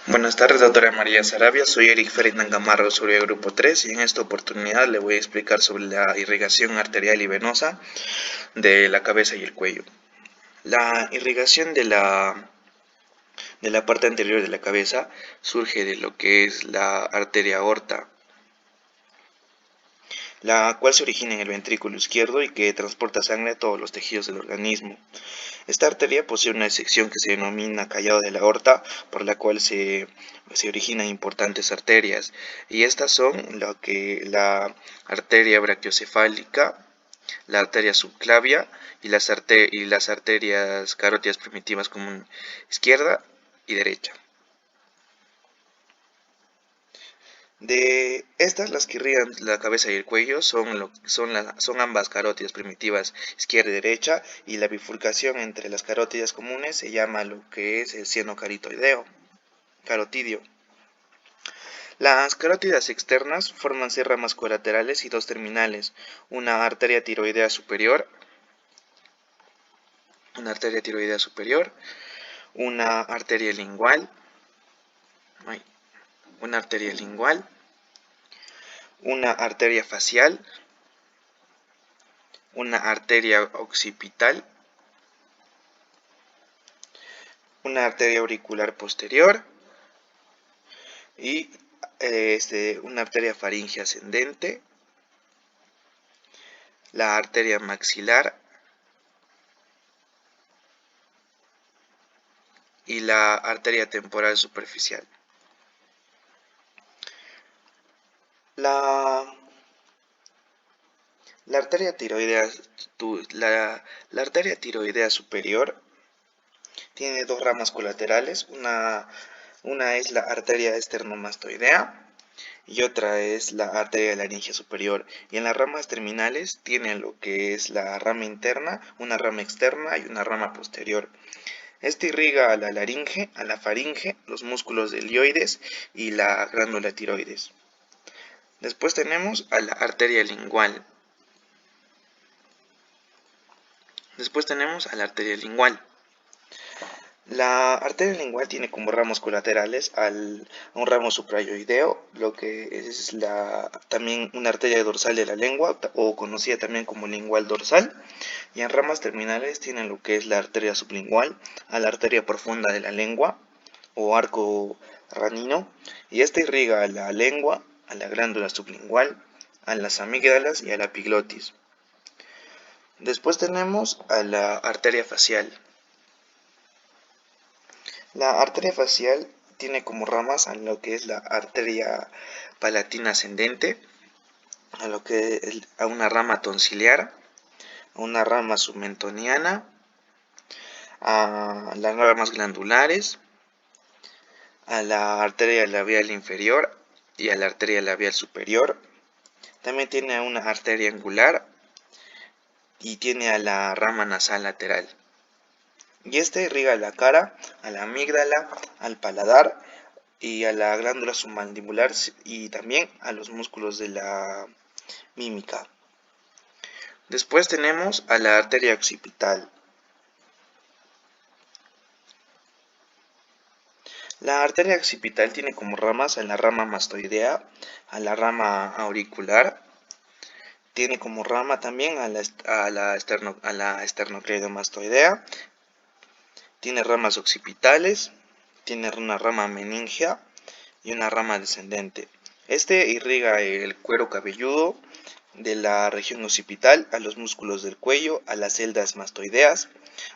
Buenas tardes, doctora María Sarabia. Soy Eric Ferdinand Gamarro, sobre el grupo 3, y en esta oportunidad le voy a explicar sobre la irrigación arterial y venosa de la cabeza y el cuello. La irrigación de la parte anterior de la cabeza surge de lo que es la arteria aorta, la cual se origina en el ventrículo izquierdo y que transporta sangre a todos los tejidos del organismo. Esta arteria posee una sección que se denomina callado de la aorta, por la cual se originan importantes arterias, y estas son la arteria brachiocefálica, la arteria subclavia y las arterias carótidas primitivas común izquierda y derecha. De estas, las que irrigan la cabeza y el cuello son ambas carótidas primitivas, izquierda y derecha, y la bifurcación entre las carótidas comunes se llama lo que es el seno carotidio. Las carótidas externas forman 6 ramas colaterales y 2 terminales, una arteria tiroidea superior, una arteria lingual, una arteria lingual, una arteria facial, una arteria occipital, una arteria auricular posterior y una arteria faríngea ascendente, la arteria maxilar y la arteria temporal superficial. La arteria tiroidea superior tiene 2 ramas colaterales, una es la arteria esternomastoidea y otra es la arteria laringe superior, y en las ramas terminales tienen lo que es la rama interna, una rama externa y una rama posterior. Este irriga a la laringe, a la faringe, los músculos delioides y la glándula tiroides. Después tenemos a la arteria lingual. La arteria lingual tiene como ramos colaterales a un ramo suprayoideo, lo que es también una arteria dorsal de la lengua, o conocida también como lingual dorsal, y en ramas terminales tienen lo que es la arteria sublingual, a la arteria profunda de la lengua, o arco ranino, y esta irriga a la lengua, a la glándula sublingual, a las amígdalas y a la epiglotis. Después tenemos a la arteria facial. La arteria facial tiene como ramas a lo que es la arteria palatina ascendente, a una rama tonsiliar, a una rama submentoniana, a las ramas glandulares, a la arteria labial inferior y a la arteria labial superior. También tiene una arteria angular y tiene a la rama nasal lateral. Y esta irriga a la cara, a la amígdala, al paladar y a la glándula submandibular y también a los músculos de la mímica. Después tenemos a la arteria occipital. La arteria occipital tiene como ramas a la rama mastoidea, a la rama auricular, tiene como rama también a la esternocleidomastoidea, tiene ramas occipitales, tiene una rama meningea y una rama descendente. Este irriga el cuero cabelludo de la región occipital, a los músculos del cuello, a las celdas mastoideas,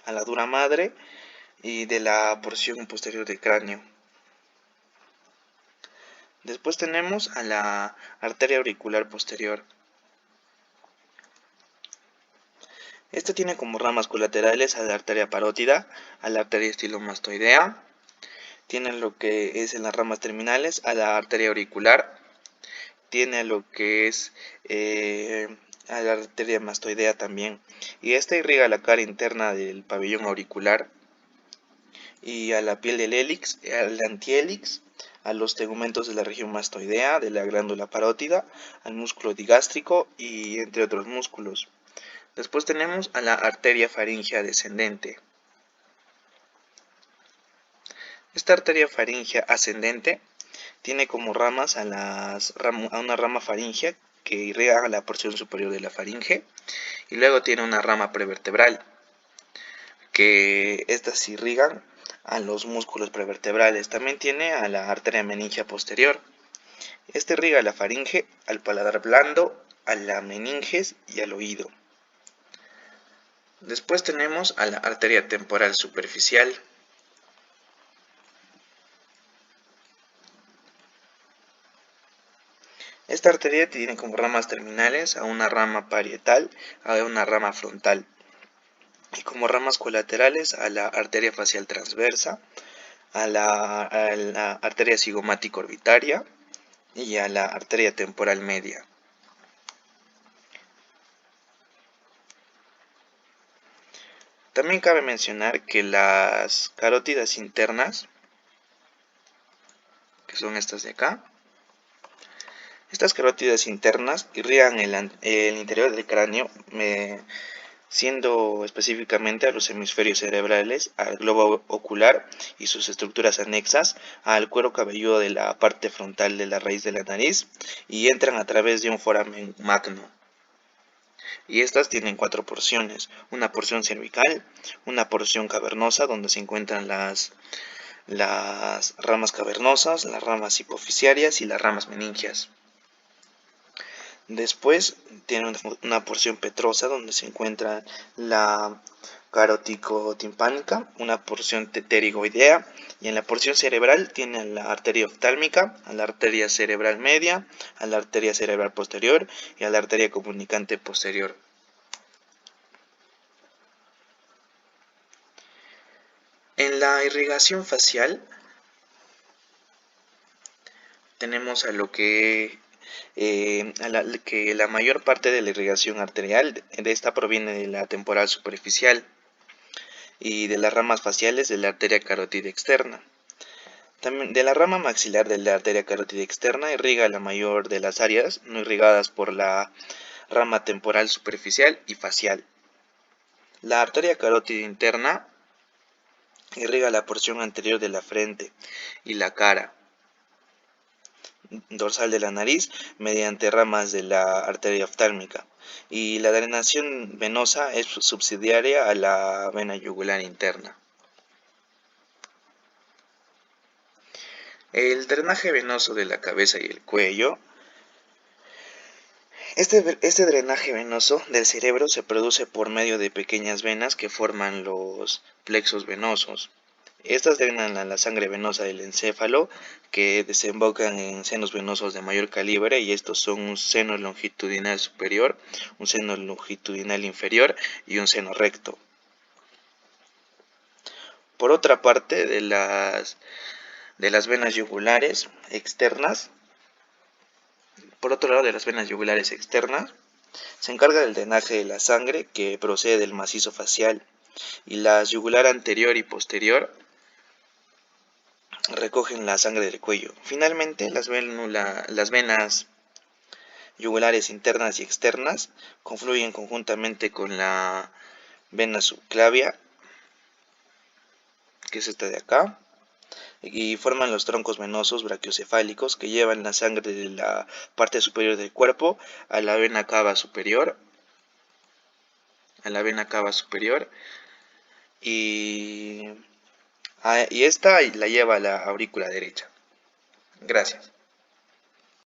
a la dura madre y de la porción posterior del cráneo. Después tenemos a la arteria auricular posterior. Esta tiene como ramas colaterales a la arteria parótida, a la arteria estilomastoidea. Tiene lo que es en las ramas terminales a la arteria auricular. Tiene lo que es a la arteria mastoidea también. Y esta irriga la cara interna del pabellón auricular y a la piel del hélix, al antihélix, a los tegumentos de la región mastoidea, de la glándula parótida, al músculo digástrico y entre otros músculos. Después tenemos a la arteria faríngea descendente. Esta arteria faríngea ascendente tiene como ramas a una rama faríngea que irriga la porción superior de la faringe, y luego tiene una rama prevertebral que estas irrigan a los músculos prevertebrales. También tiene a la arteria meningia posterior. Este irriga a la faringe, al paladar blando, a la meninges y al oído. Después tenemos a la arteria temporal superficial. Esta arteria tiene como ramas terminales a una rama parietal, a una rama frontal, y como ramas colaterales a la arteria facial transversa, a la arteria cigomática orbitaria y a la arteria temporal media. También cabe mencionar que las carótidas internas, que son estas de acá, estas carótidas internas irrigan el interior del cráneo, siendo específicamente a los hemisferios cerebrales, al globo ocular y sus estructuras anexas, al cuero cabelludo de la parte frontal de la raíz de la nariz, y entran a través de un foramen magno. Y estas tienen 4 porciones: una porción cervical, una porción cavernosa donde se encuentran las ramas cavernosas, las ramas hipofisiarias y las ramas meningias. Después tiene una porción petrosa donde se encuentra la caroticotimpánica, una porción pterigoidea, y en la porción cerebral tiene a la arteria oftálmica, a la arteria cerebral media, a la arteria cerebral posterior y a la arteria comunicante posterior. En la irrigación facial tenemos a lo que la mayor parte de la irrigación arterial de esta proviene de la temporal superficial y de las ramas faciales de la arteria carótida externa. También de la rama maxilar de la arteria carótida externa irriga la mayor de las áreas no irrigadas por la rama temporal superficial y facial. La arteria carótida interna irriga la porción anterior de la frente y la cara dorsal de la nariz mediante ramas de la arteria oftálmica, y la drenación venosa es subsidiaria a la vena yugular interna. El drenaje venoso de la cabeza y el cuello. Este drenaje venoso del cerebro se produce por medio de pequeñas venas que forman los plexos venosos. Estas drenan a la sangre venosa del encéfalo, que desembocan en senos venosos de mayor calibre, y estos son un seno longitudinal superior, un seno longitudinal inferior y un seno recto. Por otra parte, de las venas yugulares externas, se encarga del drenaje de la sangre que procede del macizo facial, y las yugular anterior y posterior recogen la sangre del cuello. Finalmente, las venas yugulares internas y externas confluyen conjuntamente con la vena subclavia, que es esta de acá, y forman los troncos venosos brachiocefálicos que llevan la sangre de la parte superior del cuerpo a la vena cava superior, y esta la lleva a la aurícula derecha. Gracias.